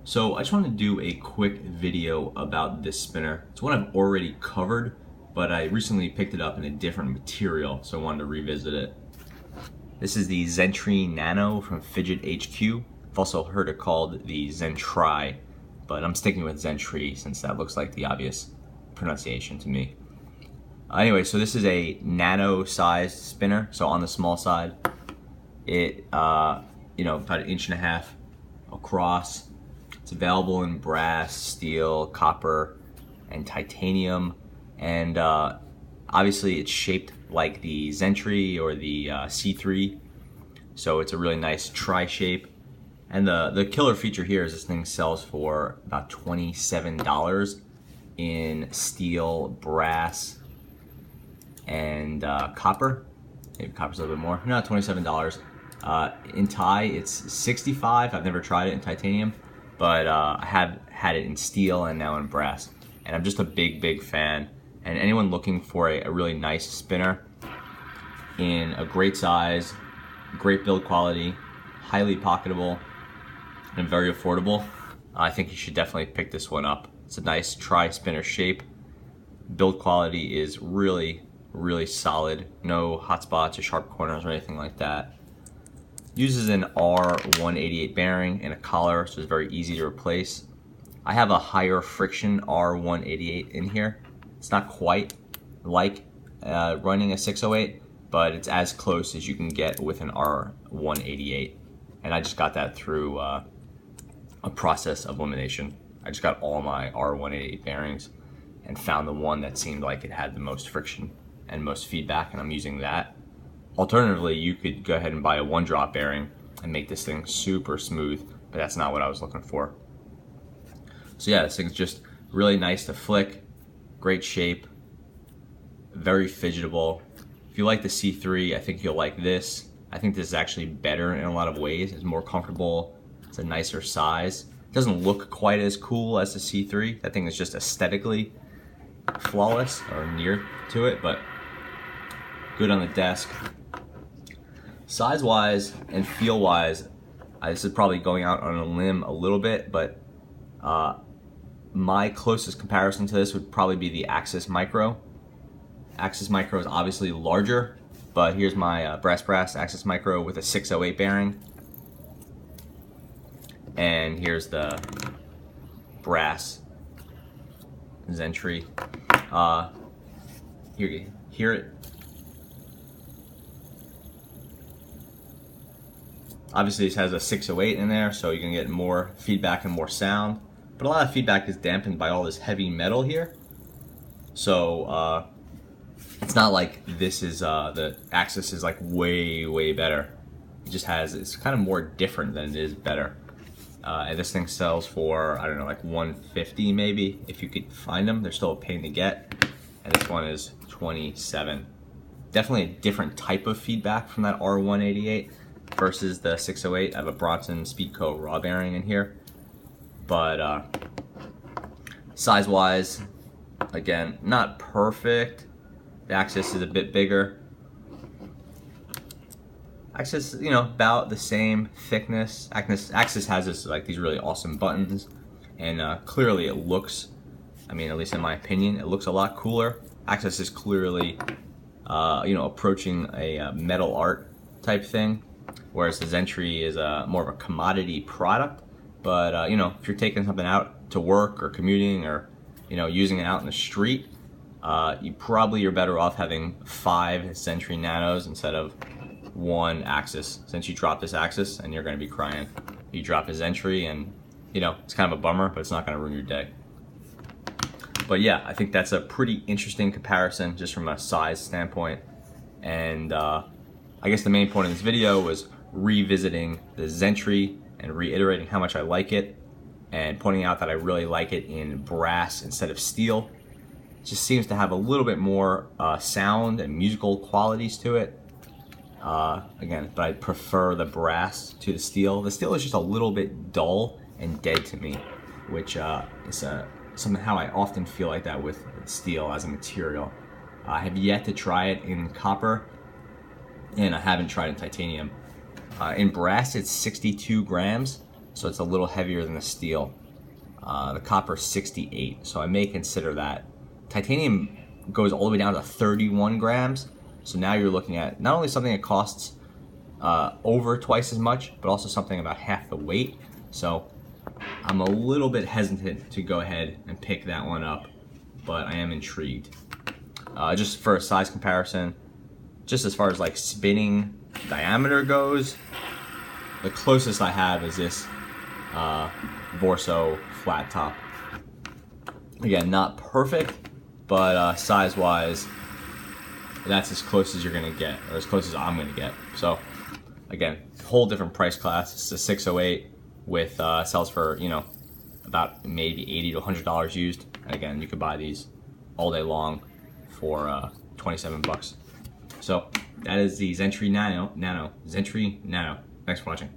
So I just wanted to do a quick video about this spinner. It's one I've already covered, but I recently picked it up in a different material, so I wanted to revisit it. This is the Zentree Nano from Fidget HQ. I've also heard it called the Zentri, but I'm sticking with Zentree since that looks like the obvious pronunciation to me. Anyway, so this is a nano-sized spinner, so on the small side. It, about 1.5 inches across. It's available in brass, steel, copper, and titanium. And obviously it's shaped like the Zentree or the C3. So it's a really nice tri-shape. And the killer feature here is this thing sells for about $27 in steel, brass, and copper. Maybe copper's a little bit more. No, $27. In Thai, it's $65. I've never tried it in titanium, but I have had it in steel and now in brass. And I'm just a big fan. And anyone looking for a really nice spinner in a great size, great build quality, highly pocketable, and very affordable, I think you should definitely pick this one up. It's a nice tri-spinner shape. Build quality is really solid. No hot spots or sharp corners or anything like that. Uses an R188 bearing and a collar, so it's very easy to replace. I have a higher friction R188 in here. It's not quite like running a 608, but it's as close as you can get with an R188. And I just got that through a process of elimination. I just got all my R188 bearings and found the one that seemed like it had the most friction and most feedback, and I'm using that. Alternatively, you could go ahead and buy a one-drop bearing and make this thing super smooth, but that's not what I was looking for. So yeah, this thing's just really nice to flick, great shape, very fidgetable. If you like the C3, I think you'll like this. I think this is actually better in a lot of ways. It's more comfortable, it's a nicer size. It doesn't look quite as cool as the C3. That thing is just aesthetically flawless, or near to it, but good on the desk. Size-wise and feel-wise, this is probably going out on a limb a little bit, but my closest comparison to this would probably be the Axis Micro. Axis Micro is obviously larger, but here's my brass Axis Micro with a 608 bearing. And here's the brass Zentree. Here you hear it. Obviously this has a 608 in there, so you can get more feedback and more sound. But a lot of feedback is dampened by all this heavy metal here. So it's not like this is, the Axis is like way better. It just has, it's kind of more different than it is better. And this thing sells for, I don't know, like $150 maybe, if you could find them. They're still a pain to get. And this one is $27. Definitely a different type of feedback from that R188 versus the 608. I have a Bronson Speedco raw bearing in here. But size-wise, again, not perfect. The Axis is a bit bigger. Axis, about the same thickness. Axis has this, like, these really awesome buttons, and clearly it looks, at least in my opinion, it looks a lot cooler. Axis is clearly, approaching a metal art type thing, whereas the Zentree is more of a commodity product. But if you're taking something out to work or commuting or using it out in the street, you're better off having 5 Zentree Nanos instead of 1 Axis. Since you drop this Axis and you're going to be crying, you drop a Zentree and it's kind of a bummer, but it's not going to ruin your day. But yeah, I think that's a pretty interesting comparison just from a size standpoint. And I guess the main point of this video was revisiting the Zentree and reiterating how much I like it, and pointing out that I really like it in brass instead of steel. It just seems to have a little bit more sound and musical qualities to it. Again, but I prefer the brass to the steel. The steel is just a little bit dull and dead to me, which is somehow I often feel like that with steel as a material. I have yet to try it in copper, and I haven't tried it in titanium. In brass, it's 62 grams, so it's a little heavier than the steel. The copper is 68, so I may consider that. Titanium goes all the way down to 31 grams, so now you're looking at not only something that costs over twice as much, but also something about half the weight. So I'm a little bit hesitant to go ahead and pick that one up, but I am intrigued. Just for a size comparison, just as far as like spinning diameter goes, the closest I have is this Vorso flat top. Again, not perfect, but size-wise, that's as close as you're gonna get, or as close as I'm gonna get. So, again, whole different price class. It's a 608 with sells for, you know, about maybe $80 to $100 used. And again, you could buy these all day long for 27 bucks. So that is the Zentry Nano. Thanks for watching.